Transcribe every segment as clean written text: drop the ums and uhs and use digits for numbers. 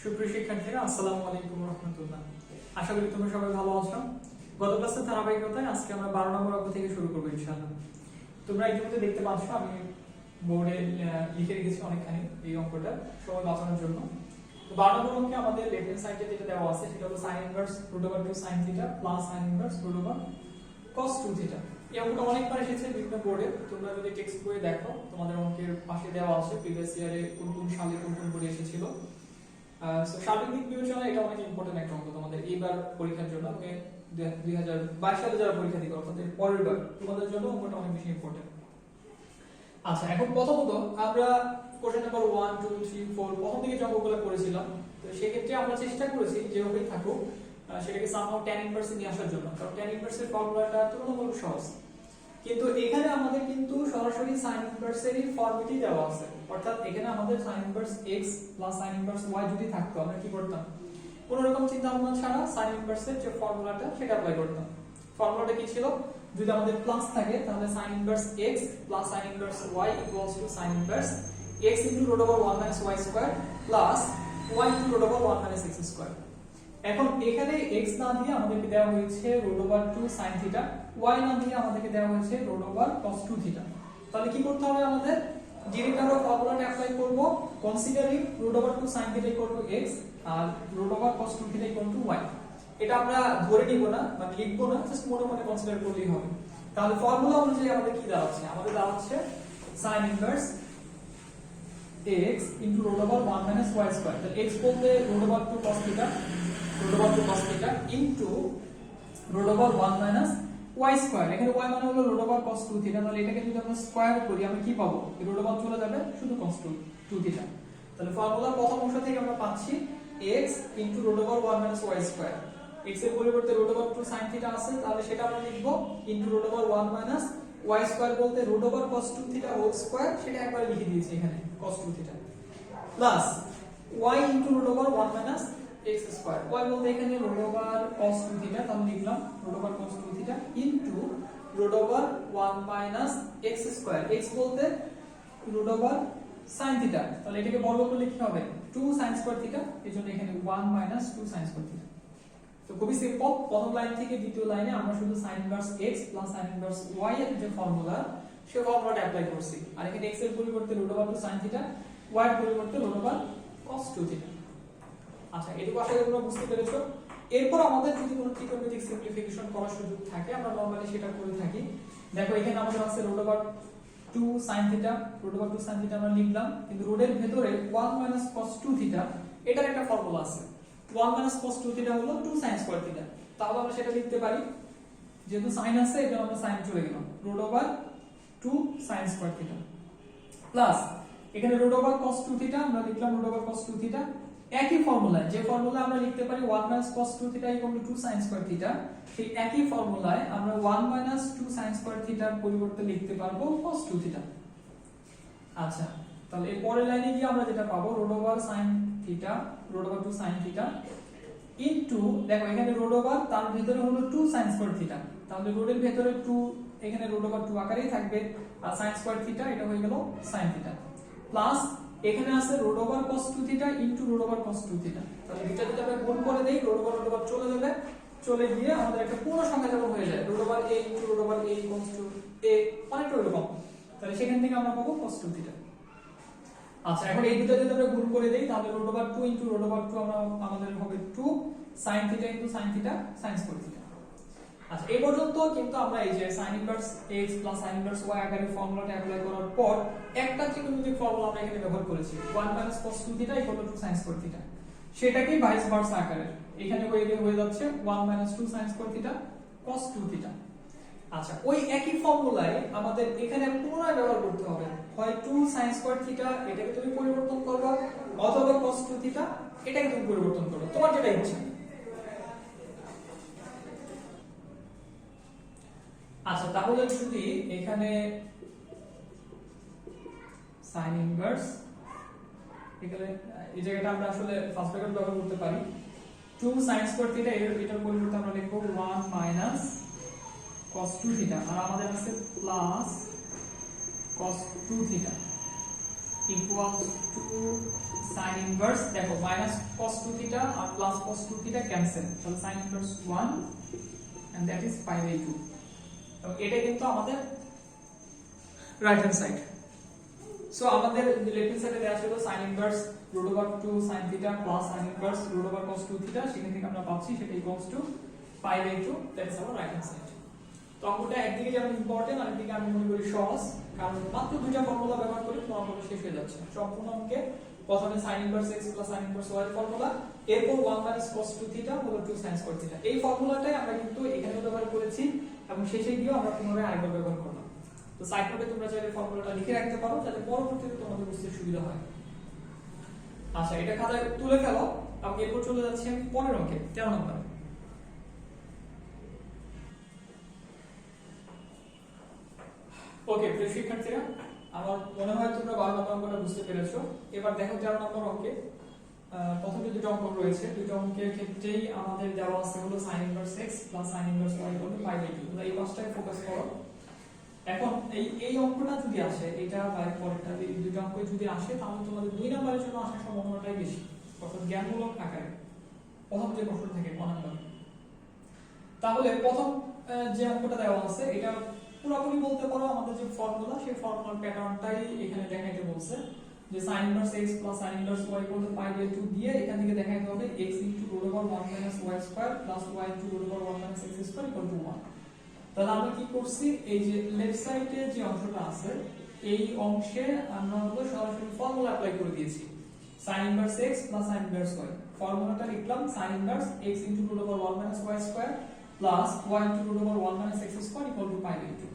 সুপ্রিয় শিক্ষার্থীরা, আসসালামু আলাইকুম রাহমাতুল্লাহ। আশা করি তোমরা সবাই ভালো আছো। গত ক্লাসের ধারাবাহিকতায় আজকে আমরা 12 নম্বর অঙ্ক থেকে শুরু করব ইনশাআল্লাহ। তোমরা ইতিমধ্যে দেখতে পাচ্ছ আমি বোর্ডে লিখে রেখেছি অনেকখানি এই অঙ্কটা সবাই বাঁচানোর জন্য। তো 12 নম্বর অঙ্কে আমাদের লেফট হ্যান্ড সাইডে যেটা দেওয়া আছে সেটা হলো sin inverse √2 sin theta plus sin inverse √1 cos 2 theta. এই অঙ্কটা অনেকবার এসেছে বিভিন্ন বোর্ডে। তোমরা যদি টেক্সট বইয়ে দেখো তোমাদের অঙ্কের পাশে দেওয়া আছে প্রিভিয়াস ইয়ারে কোন কোন সালে কোন কোন বোর্ডে এসেছিল। সার্বিক দিক বিবেচনায় এটা অনেক ইম্পর্টেন্ট একটা অঙ্ক তোমাদের এইবার পরীক্ষার জন্য। 2022 সালে যারা পরীক্ষা দিবে অর্থাৎ পরের বার তোমাদের জন্য অঙ্কটা অনেক বেশি ইম্পর্টেন্ট। আচ্ছা, এখন প্রথমত আমরা কোশ্চেন নাম্বার 1 2 3 4 প্রথম দিকে যে অঙ্কগুলো করেছিলাম, তো সেই ক্ষেত্রে আমরা চেষ্টা করেছি যেভাবেই থাকুক সেটাকে সামহাও tan ইনভার্স নিয়ে আসার জন্য, কারণ tan ইনভার্সের ফর্মুলাটা তুলনামূলক সহজ। কিন্তু এখানে আমাদের কিন্তু সরাসরি sin ইনভার্সেরই ফর্মুলাটি দেওয়া আছে, অর্থাৎ এখানে আমাদের sin inverse x sin inverse y যদি থাকতো আমরা কি করতাম, কোন রকম চিন্তা ভাবনা ছাড়া sin ইনভার্সের যে ফর্মুলাটা সেটা অ্যাপ্লাই করতাম। ফর্মুলাটা কি ছিল? যদি আমাদের প্লাস থাকে তাহলে sin inverse x sin inverse y sin inverse x √1 - y² y √1 - x²। এখন এখানে x না দিয়ে আমাদেরকে দেওয়া হয়েছে √2 sin থিটা, y না দিয়ে আমাদেরকে দেওয়া হয়েছে √1 cos 2 থিটা। তাহলে কি করতে হবে আমাদের? ডিরেক্ট আমরা ফর্মুলাটা অ্যাপ্লাই করব, কনসিডারিং √2 sin থিটা = x আর √1 cos 2 থিটা = y। এটা আমরা ধরে নিব না, মানে লিখব না, জাস্ট মনে মনে কনসিডার করলেই হবে। তাহলে ফর্মুলা অনুযায়ী আমাদের কি দাঁড়াচ্ছে? আমাদের দাঁড়াচ্ছে sin ইনভার্স x √1 - y²। তাহলে x বলতে √2 cos থিটা ইনটু √1 - y²। এখানে y মানে হলো √1 cos 2 থিটা, তাহলে এটাকে যদি আমরা স্কয়ার করি আমরা কি পাবো? √1 চলে যাবে, শুধু cos 2 থিটা। তাহলে ফর্মুলার প্রথম অংশ থেকে আমরা পাচ্ছি x √1 - y²। x এর পরিবর্তে √2 sin থিটা আছে, তাহলে সেটা আমরা লিখব √1 - y² বলতে √1 cos 2 থিটা হোল স্কয়ার, সেটা একবার লিখে দিয়েছি এখানে cos 2 theta plus y √1 - x²। y বলতে এখানে √1 cos 2 থিটা, তাহলে লিখলাম √1 cos 2 theta into √1 - x²। x বলতে √1 sin থিটা, তাহলে এটাকে বর্গ করলে কি হবে? 2 sin² থিটা, এজন্য এখানে 1 - 2 sin² থিটা। তো খুবই সিম্পল, প্রথম লাইন থেকে দ্বিতীয় লাইনে আমরা শুধু sin inverse x sin inverse y এর যে ফর্মুলা সেই ফর্মুলাটা অ্যাপ্লাই করছি। আর এখানে x এর পরিবর্তে √2 sin থিটা, y এর পরিবর্তে √1 cos 2 থিটা। আচ্ছা, এটুকু আশা করি তোমরা বুঝতে পেরেছো। এরপর আমাদের যদি কোনো ত্রিকোণমিতিক সিম্পলিফিকেশন করার সুযোগ থাকে আমরা নরমালি সেটা করে থাকি। দেখো এখানে আমাদের আছে √2 sin থিটা, √2 sin থিটা আমরা লিখলাম, কিন্তু রোডের ভেতরে 1 - cos 2 থিটা এটার একটা ফর্মুলা আছে। 1 - cos 2 থিটা হলো 2 sin² থিটা, তাহলে আমরা সেটা লিখতে পারি, যেহেতু sin আছে এটা আমরা sin চলে গেলাম, √2 sin² থিটা প্লাস এখানে √1 cos 2 থিটা আমরা লিখলাম √1 cos 2 থিটা। একই ফর্মুলায় যে ফর্মুলা আমরা লিখতে পারি 1 - cos 2 থিটা = 2 sin² থিটা, সেই একই ফর্মুলায় আমরা 1 - 2 sin² থিটার পরিবর্তে লিখতে পারবো cos 2 থিটা। আচ্ছা, তাহলে এর পরের লাইনে গিয়ে আমরা যেটা পাবো √1 sin theta √2 sin theta into, দেখো এখানে √1 তার ভিতরে হলো 2 sin² থিটা, তাহলে রোডের ভিতরে 2 এখানে √1 2 আকারেই থাকবে, আর sin² থিটা এটা হয়ে গেল sin থিটা প্লাস এখানে আছে √1 cos 2 theta into √1 cos 2 theta. তাহলে এটা যদি আমরা গুণ করে দেই √1 চলে যাবে, চলে গিয়ে আমাদের একটা পূর্ণ সংখ্যা যখন হয়ে যায় √1a into √1a cos 2a অনেকটা এরকম, তাহলে সেখান থেকে আমরা পাবো cos 2 থিটা। আচ্ছা, এখন এই দুটো যদি আমরা গুণ করে দেই তাহলে √2 ইনটু √2 আমরা আমাদের হবে 2 sin theta into sin theta sin² theta. আচ্ছা, এই পর্যন্ত কিন্তু আমরা এই যে sin inverse x sin inverse y আকারে ফর্মুলাটা অ্যাপ্লাই করার পর একটা ত্রিকোণমিতিক ফর্মুলা আমরা এখানে ব্যবহার করেছি 1 - cos 2 থিটা = 2 sin² থিটা, সেটাকে ভাইস ভার্সা আকারে এখানে হয়ে যাচ্ছে 1 - 2 sin² থিটা cos 2 থিটা। আচ্ছা, ওই একই ফর্মুলায় আমাদের এখানে পুনরায় ব্যবহার করতে হবে, হয় 2 sin² থিটা এটাকে তুমি পরিবর্তন করবে অথবা cos 2 থিটা এটাকে তুমি পরিবর্তন করবে, তোমার যেটা ইচ্ছা। আচ্ছা, তাহলে যদি এখানে sin ইনভার্স এখানে এই জায়গাটা আমরা আসলে ফার্স্ট ব্র্যাকেট ব্যবহার করতে পারি, 2 sin² থিটা এটার পরিবর্তে আমরা লিখব 1 - cos 2 থিটা, আর আমাদের আছে plus cos 2 theta equals to sin inverse দেখো মাইনাস cos 2 থিটা আর প্লাস cos 2 থিটা ক্যান্সেল, তাহলে sin inverse 1 and that is pi by 2। তো এটা কিন্তু আমাদের রাইট হ্যান্ড সাইড। সো আমাদের লেফট হ্যান্ড সাইডে দেওয়া ছিল sin inverse √2 sin theta plus sin inverse √cos 2 theta, সেখান থেকে আমরা পাচ্ছি সেটা equals to pi by 2, that is our right hand side. তো অঙ্কটা একদিকে যেমন ইম্পর্টেন্ট আর একদিকে আমি মনে করি সহজ, কারণ মাত্র দুইটা ফর্মুলা ব্যবহার করে তোমার অঙ্কটা শেষ হয়ে যাচ্ছে। সম্পূর্ণ অঙ্কে প্রথমে sin inverse x plus sin inverse y formula, এরপর 1 cos 2 থিটা হলো 2 sin square থিটা। এই ফর্মুলাটাই আমরা কিন্তু এখানেও ব্যবহার করেছি এবং শেষে গিয়েও আমরা পুনরায় আরেকবার ব্যবহার করলাম। তো সাইড নোটে তোমরা চাইলে ফর্মুলাটা লিখে রাখতে পারো যাতে পরবর্তীতে তোমাদের বুঝতে সুবিধা হয়। আচ্ছা, এটা খাতায় তুলে ফেলো এবং এরপর চলে যাচ্ছি আমি পরের অঙ্কে 13 নম্বরে। ওকে প্রিয় শিক্ষার্থীরা, আমার মনে হয় তোমরা 12 নম্বর অঙ্কটা বুঝতে পেরেছো। এবার দেখো 13 নম্বর অঙ্কে প্রথম যে দুটো অঙ্ক রয়েছে, দুটো অঙ্কের ক্ষেত্রেই আমাদের দেওয়া আছে হলো sin inverse x plus sin inverse y = pi by 2। তোমরা এই পাঁচটায় ফোকাস করো। এখন এই অঙ্কটা যদি আসে, এটা বা পরেরটা, এই দুটো অঙ্ক যদি আসে তাহলে তোমাদের 2 নম্বরের জন্য আসার সম্ভাবনাটাই বেশি, অর্থাৎ জ্ঞানমূলক আকারে প্রথম যে প্রশ্ন থেকে 1 নম্বর। তাহলে প্রথম যে অঙ্কটা দেওয়া আছে এটা পুরোপুরি বলতে পারো আমাদের যে ফর্মুলা, সেই ফর্মুলার প্যাটার্নটাই এখানে দেখাইতে বলছে যে sin inverse x plus sin inverse y = pi by 2 দিয়ে এখান থেকে দেখাইতে হবে x √1 - y² plus y √1 - x² = 1। তাহলে আমরা কি করছি, এই যে লেফট সাইডে যে অংশটা আছে এই অংশে আমরা হলো সরাসরি ফর্মুলা অ্যাপ্লাই করে দিয়েছি, sin inverse x plus sin inverse y। ফর্মুলাটা লিখলাম sin inverse x √1 - y² plus y √1 - x² = pi by 2।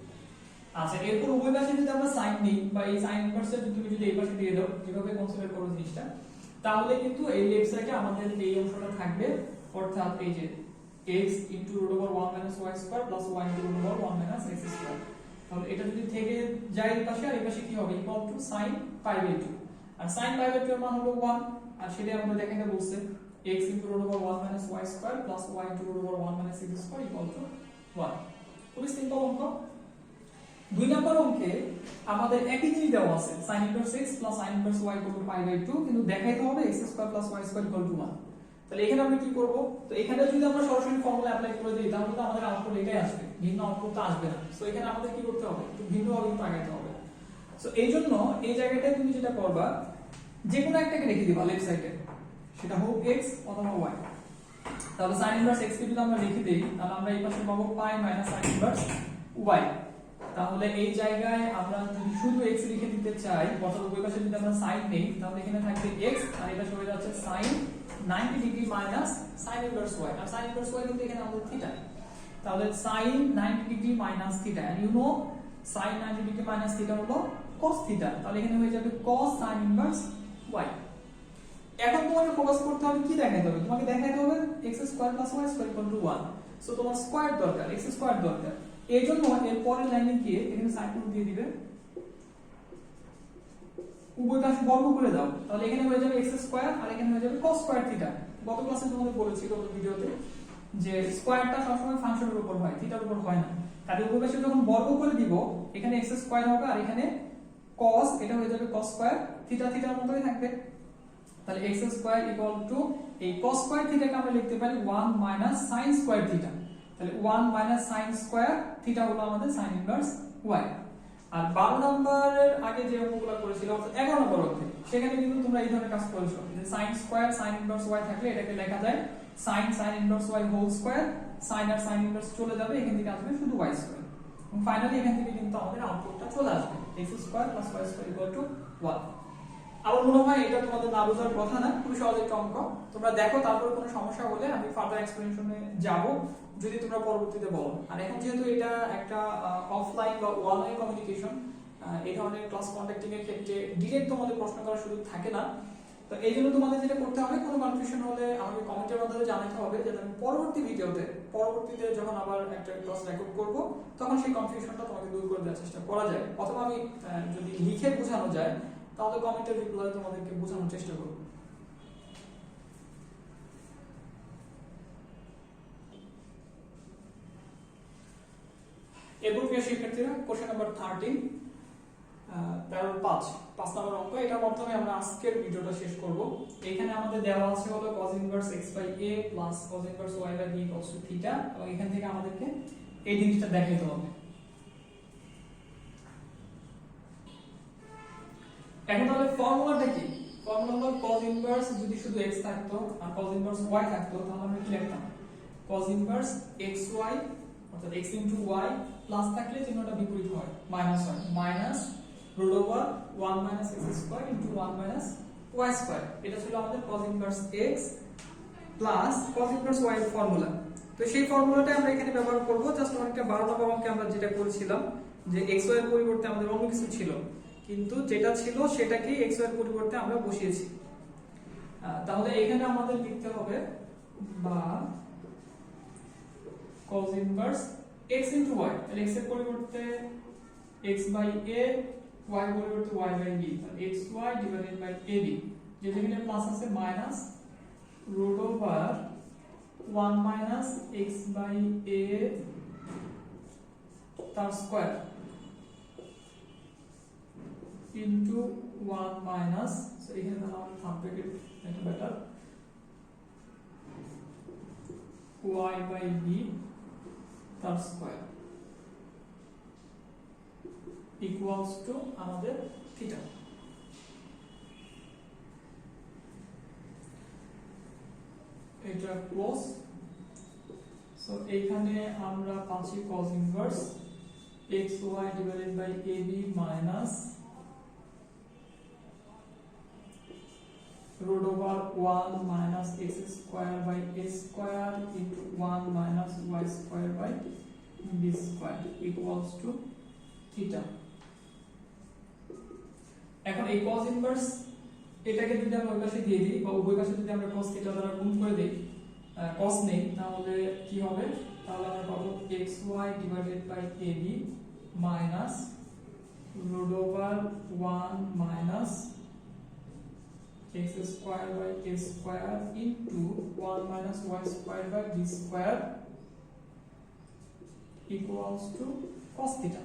আচ্ছা, এরপর উভয় পাশে যদি আমরা sin নিই বা এই sin ইনভার্সটা তুমি যদি এই পাশে দিয়ে দাও, যেভাবে কনসিডার করো জিনিসটা, তাহলে কিন্তু এই লেফট সাইডে আমাদের এই অংশটা থাকবে, অর্থাৎ এই যে x √1 - y² plus y √1 - x²। তাহলে এটা যদি থেকে যায় এই পাশে, আর এই পাশে কি হবে, equal to sin pi by 2। আর sin pi by 2 এর মান হলো 1, আর সেটা আমরা দেখাইতে বলছে x √1 - y² plus y √1 - x² = 1। খুবই সিম্পল অঙ্ক। 2 নম্বর অঙ্কে আমাদের একই জিনিস দেওয়া আছে, sin inverse x plus sin inverse y = pi by 2, কিন্তু দেখাইতে হবে x² প্লাস y² = 1। তাহলে এখানে আমরা কি করব, তো এখানে যদি আমরা সরাসরি ফর্মুলা অ্যাপ্লাই করে দিই তাহলে তো আমাদের আউটপুট এটাই আসবে, ভিন্ন আউটপুট তো আসবে না। সো এখানে আমাদের কি করতে হবে, একটু ভিন্নভাবে আগাইতে হবে। সো এইজন্য এই জায়গাটায় তুমি যেটা করবা, যে কোনো একটাকে রেখে দিবা লেফট সাইডে, সেটা হোক x অথবা y। তাহলে sin ইনভার্স x কে যদি আমরা লিখে দেই তাহলে আমরা এই পাশে পাবো pi - sin ইনভার্স y। তাহলে এই জায়গায় আমরা যদি শুধু x লিখে দিতে চাই, অর্থাৎ উভয় পাশে যদি আমরা sin নেই তাহলে এখানে থাকবে x আর এটা হয়ে যাচ্ছে sin 90 degree minus sin inverse y। আর sin ইনভার্স y কিন্তু এখানে আমাদের থিটা, তাহলে sin 90 degree minus theta, and you know sin 90 degree minus theta হলো cos থিটা। তাহলে এখানে হয়ে যাবে cos sin ইনভার্স y। এখন তোমাকে ফোকাস করতে হবে, কি দেখাইতে হবে, তোমাকে দেখাইতে হবে x² + y² = 1। সো তোমার স্কয়ার দরকার, x স্কয়ার দরকার। এই জন্য এর পরের লাইনে গিয়ে এখানে সাইন দিয়ে দিবে, উভয় পাশ বর্গ করে দাও, তাহলে এখানে হয়ে যাবে x² আর এখানে হয়ে যাবে cos স্কয়ার থিটা। গত ক্লাসে তোমাদের বলেছি, গত ভিডিওতে, যে স্কয়ারটা সবসময় ফাংশনের উপর হয়, থিটার উপর হয় না। তাহলে উভয় পাশে যখন বর্গ করে দিব, এখানে x² হবে আর এখানে cos, এটা হয়ে যাবে cos স্কয়ার থিটা, থিটার মতই থাকবে। তাহলে x² = এই cos স্কয়ার থিটাকে আমরা লিখতে পারি 1 - sin স্কয়ার থিটা। তাহলে 1 - sin স্কয়ার থিটা হলো আমাদের sin ইনভার্স y। আর 12 নম্বরের আগে যে অঙ্কগুলো করেছিল, অর্থাৎ 11 নম্বর অঙ্কে, সেখানে কিন্তু তোমরা এই ধরনের কাজ করেছো, যে sin square sin inverse y থাকলে এটাকে লেখা যায় sin inverse y whole square, sin আর sin ইনভার্স চলে যাবে, এখান থেকে আসবে শুধু y স্কয়ার, এবং ফাইনালি এখান থেকে কিন্তু আমাদের আউটপুটটা চলে আসবে x² + y² = 1। আমার মনে হয় এটা তোমাদের না বোঝার কথা না, খুব সহজ একটা অঙ্ক। তোমরা দেখো, তারপরে কোনো সমস্যা হলে আমি ফার্দার এক্সপ্লেনেশনে যাব, যদি তোমরা পরবর্তীতে বলো। আর এখন যেহেতু এটা একটা অফলাইন বা অনলাইন কমিউনিকেশন, এই ধরনের ক্লাস কন্ডাক্টিং এর ক্ষেত্রে ডিরেক্ট তোমাদের প্রশ্ন করার সুযোগ থাকে না। তো এই জন্য তোমাদের যেটা করতে হবে, কোনো কনফিউশন হলে আমাকে কমেন্টের মাধ্যমে জানাতে হবে, যাতে আমি পরবর্তীতে যখন আবার একটা ক্লাস রেকর্ড করব তখন সেই কনফিউশনটা তোমাকে দূর করে দেওয়ার চেষ্টা করা যায়, অথবা আমি যদি লিখে বোঝানো যায় তাহলে কমেন্টের রিপ্লাই তোমাদেরকে বোঝানোর চেষ্টা করব। এরপর প্রিয় শিক্ষার্থীরা, কোশ্চেন নাম্বার 13, 5 নম্বর অঙ্ক। এটার মাধ্যমে আমরা আজকের ভিডিওটা শেষ করব। এখানে আমাদের দেওয়া আছে হলো cos inverse x by a plus cos inverse y by b equals to theta, এবং এখান থেকে আমাদেরকে এই জিনিসটা দেখাইতে হবে। এখন তাহলে ফর্মুলাটা কি? ফর্মুলা হলো cos ইনভার্স যদি শুধু x থাকতো আর cos ইনভার্স y থাকতো তাহলে আমরা কি লিখতাম? cos ইনভার্স xy অর্থাৎ x y প্লাস থাকলে চিহ্নটা বিপরীত হয়, মাইনাস হয়, minus root over 1 minus x square into 1 minus y square. এটা ছিল আমাদের cos inverse x plus cos inverse y এর ফর্মুলা। তো সেই ফর্মুলাটা আমরা এখানে ব্যবহার করব। জাস্ট অনেকটা 12 নম্বর অঙ্কে আমরা যেটা করেছিলাম যে x y এর পরিবর্তে আমাদের অন্য কিছু ছিল, কিন্তু যেটা ছিল সেটাকেই x y এর পরিবর্তে আমরা বসিয়েছি। তাহলে এখানে আমাদের লিখতে হবে বা cos inverse x into y, তাহলে x এর পরিবর্তে x বাই a, y এর পরিবর্তে y বাই b, তাহলে xy ডিভাইডেড বাই ab, যেখানে প্লাস আছে minus root over 1 minus x by a তার স্কয়ার ইনটু 1 মাইনাস, সো এখানে আমরা থাকবে এটা বেটার, y বাই b তার স্কয়ার ইকুয়ালস টু আমাদের থিটা। এটা ক্লোজ। সো এখানে আমরা পাচ্ছি cos inverse xy divided by ab minus root over 1 minus x square by a square into 1 minus y square by b square equals to theta. এখন এই cos inverse এটাকে যদি আমরা ওই পাশে দিয়ে দিই বা উভয় পাশে যদি আমরা cos থিটা দ্বারা গুণ করে দেই, cos নেই, তাহলে কি হবে? তাহলে আমরা পাবো xy divided by ab minus root over 1 minus x square by a square into 1 minus y square by b square equals to cos theta.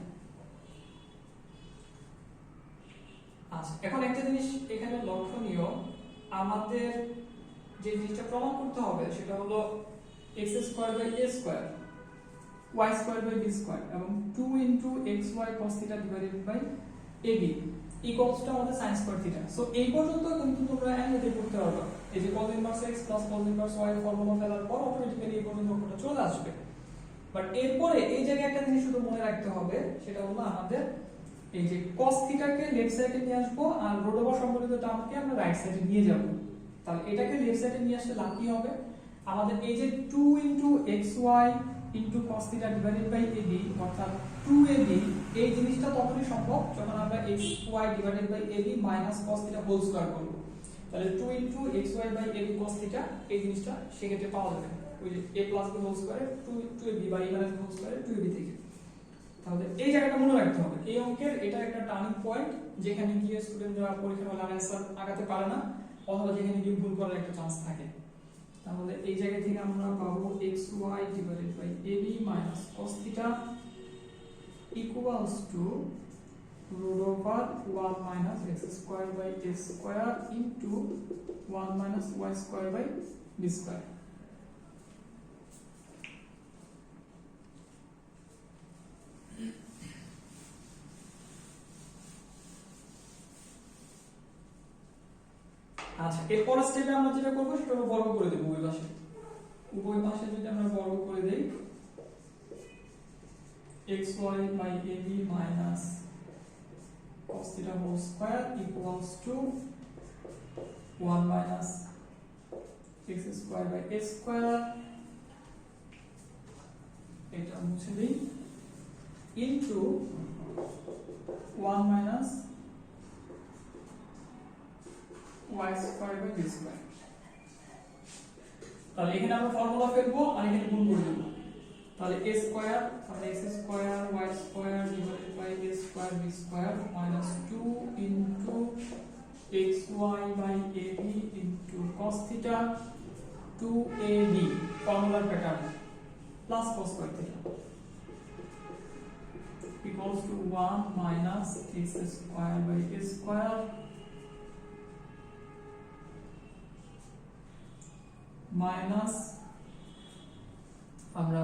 আচ্ছা, এখন একটা জিনিস এখানে লক্ষণীয়, আমাদের যে জিনিসটা প্রমাণ করতে হবে সেটা হলো x square by a square, y square by b square এবং 2 into xy cos theta divided by ab equals to আমাদের sin square theta. সো এই পর্যন্ত কিন্তু তোমরা এমনিতেই করতে পারবে। এই যে cos inverse x plus cos inverse y এর ফর্মুলা ফেলার পর অটোমেটিক্যালি এই পর্যন্ত অঙ্কটা চলে আসবে। বাট এরপরে এই জায়গায় একটা জিনিস শুধু মনে রাখতে হবে, সেটা হলো আমাদের এই যে cos theta কে লেফট সাইডে নিয়ে আসবো আর রুট ওভার সম্পর্কিত টার্মকে আমরা রাইট সাইডে নিয়ে যাব। তাহলে এটাকে লেফট সাইডে নিয়ে আসলে লাভ কি হবে? আমাদের এই যে 2 into xy into cos theta divided by ab অর্থাৎ 2ab, এই জিনিসটা তখনই সম্ভব যখন আমরা xy divided by ab minus cos theta whole square করব। তাহলে 2 into xy by ab cos theta এই জিনিসটা সেক্ষেত্রে পাওয়া যাবে ওই যে a plus b whole square 2ab by a minus b whole square 2ab থেকে। তাহলে এই জায়গাটা মনে রাখতে হবে। এই অঙ্কের এটা একটা টার্নিং পয়েন্ট, যেখানে গিয়ে স্টুডেন্টরা পরীক্ষার হলে অ্যানসার আগাতে পারে না, অথবা যেখানে গিয়ে ভুল করার একটা চান্স থাকে। তাহলে এই জায়গা থেকে আমরা পাবো xy divided by ab minus cos theta equals to root over 1 minus x square by a square into 1 minus y square by b square. আচ্ছা, এরপর স্টেপে আমরা যেটা করব সেটা হলো বর্গ করে দেব উভয় পাশে। উভয় পাশে যদি আমরা বর্গ করে দেই xy by ab minus cos theta whole square equals to 1 minus x square by a square, এটা মুছে দেই, into 1 minus y square by b square. তাহলে এখানে আমরা ফর্মুলা ফেলবো আর এখানে গুণ করে দেব। তাহলে a স্কয়ার, তাহলে x square y square divided by a square b square minus 2 into xy by ab into cos theta 2ab ফর্মুলার pattern plus cos square theta equals to 1 minus x square by a square minus আমরা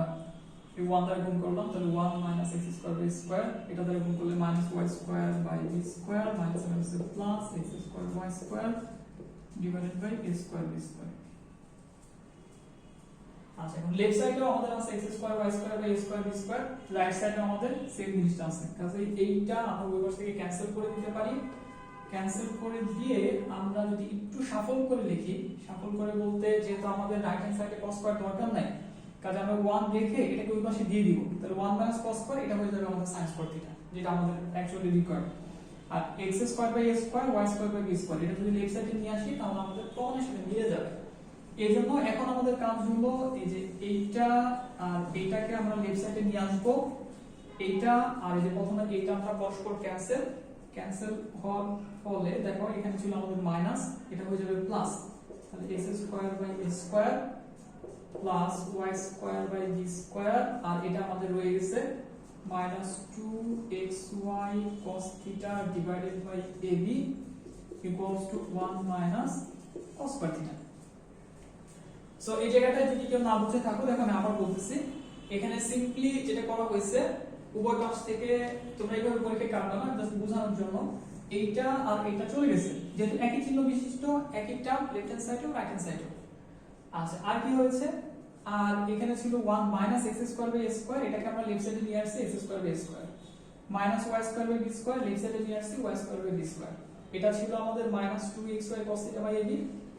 এই 1 দ্বারা গুণ করলাম তাহলে 1 minus x square by square এটা দ্বারা গুণ করলে minus y square by b square minus plus x square y square divided by a square b square আচ্ছা এখন লেফট সাইডেও আমাদের আছে x square y square by a square b square right সাইডেও আমাদের সেম জিনিসটা আছে কাজেই এইটা আমরা ওই পাশ থেকে ক্যান্সেল করে দিতে পারি ক্যান্সেল করে দিয়ে আমরা যদি একটু শাফল করে লিখি শাফল করে বলতে যেহেতু আমাদের রাইট হ্যান্ড সাইডে cos স্কয়ার দরকার নাই কাজে আমরা 1 রেখে এটাকে ওই পাশে দিয়ে দিব তাহলে 1 cos স্কয়ার এটা হয়ে যাবে আমাদের sin স্কয়ার থিটা যেটা আমাদের অ্যাকচুয়ালি রিকোয়ার্ড আর x square by a square y square by b square এটা যদি লেফট সাইডে নিয়ে আসি তাহলে আমাদের কমনের সাথে মিলে যাবে এজন্য এখন আমাদের কাজ হলো এই যে এইটা আর এইটাকে আমরা লেফট সাইডে নিয়ে আসব এইটা আর এই যে প্রথমে এইটা আমরা পরস্পর ক্যান্সেল হওয়ার ফলে দেখো এখানে ছিল আমাদের মাইনাস এটা হয়ে যাবে প্লাস তাহলে x square by a square plus y square by b square আর এটা আমাদের রয়ে গেছে minus 2xy cos theta divided by ab equals to 1 minus cos square theta so এই জায়গাটায় যদি কেউ না বুঝে থাকো দেখো আমি আবার বলতেছি এখানে সিম্পলি যেটা করা হয়েছে উভয় পাশ থেকে তোমরা এইভাবে পরীক্ষা কাটবে না জাস্ট বোঝানোর জন্য এইটা আর এইটা চলে গেছে যেহেতু একই চিহ্ন বিশিষ্ট একই টার্ম লেফট হ্যান্ড সাইডে রাইট হ্যান্ড সাইডে আচ্ছা আর কি হয়েছে আর এখানে ছিল 1 minus x square by a square এটাকে আমরা লেফট সাইডে নিয়ে আসছি x square by a square minus y square by b square left সাইডে নিয়ে আসছি y square by b square এটা ছিল আমাদের minus 2xy cos theta by ab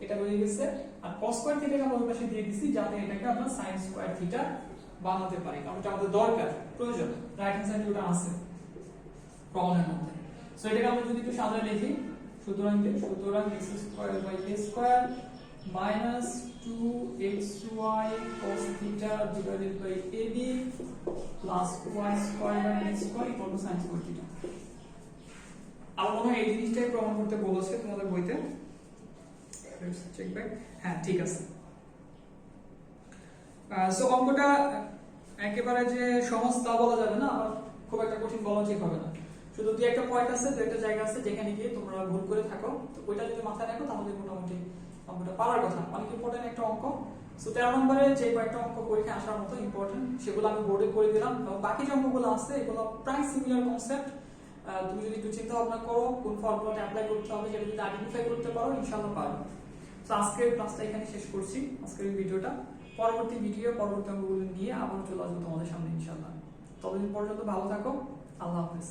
এটা রয়ে গেছে আর cos square theta কে আমরা ওই পাশে দিয়ে দিছি যাতে এটাকে আমরা sin square theta বানাতে পারি কারণ এটা আমাদের দরকার প্রয়োজন রাইট হ্যান্ড সাইডে ওটা আছে প্রবলেমের মধ্যে সো এটাকে আমরা যদি একটু সাজায় লিখি সুতরাং x square by a square minus 2xy cos theta divided by ab plus y square by b square equal to sin square theta আর মনে হয় এই জিনিসটাই প্রমাণ করতে বলেছে তোমাদের বইতে লেটস চেক ব্যাক হ্যাঁ ঠিক আছে সো অঙ্কটা একেবারে যে সহজ তা বলা যাবে না আবার খুব একটা কঠিন বলা ঠিক হবে না শুধু দুই একটা পয়েন্ট আছে দুই একটা জায়গা আছে যেখানে গিয়ে তোমরা ভুল করে থাকো তো ওইটা যদি মাথায় রাখো তাহলে মোটামুটি অঙ্কটা পারার কথা অনেক ইম্পর্টেন্ট একটা অঙ্ক সো 13 নম্বরে যে কয়েকটা অঙ্ক পরীক্ষা আসার মতো ইম্পর্টেন্ট সেগুলো আমি বোর্ডে করে দিলাম এবং বাকি যে অঙ্কগুলো আছে এগুলো প্রায় সিমিলার কনসেপ্ট তুমি যদি একটু চিন্তা ভাবনা করো কোন ফর্মুলাটা অ্যাপ্লাই করতে হবে সেটা যদি আইডেন্টিফাই করতে পারো ইনশাআল্লাহ পারবে সো আজকের ক্লাসটা এখানে শেষ করছি আজকের এই ভিডিওটা পরবর্তী অঙ্কগুলো নিয়ে আবার চলে আসবো তোমাদের সামনে ইনশাআল্লাহ ততদিন পর্যন্ত ভালো থাকো আল্লাহ হাফেজ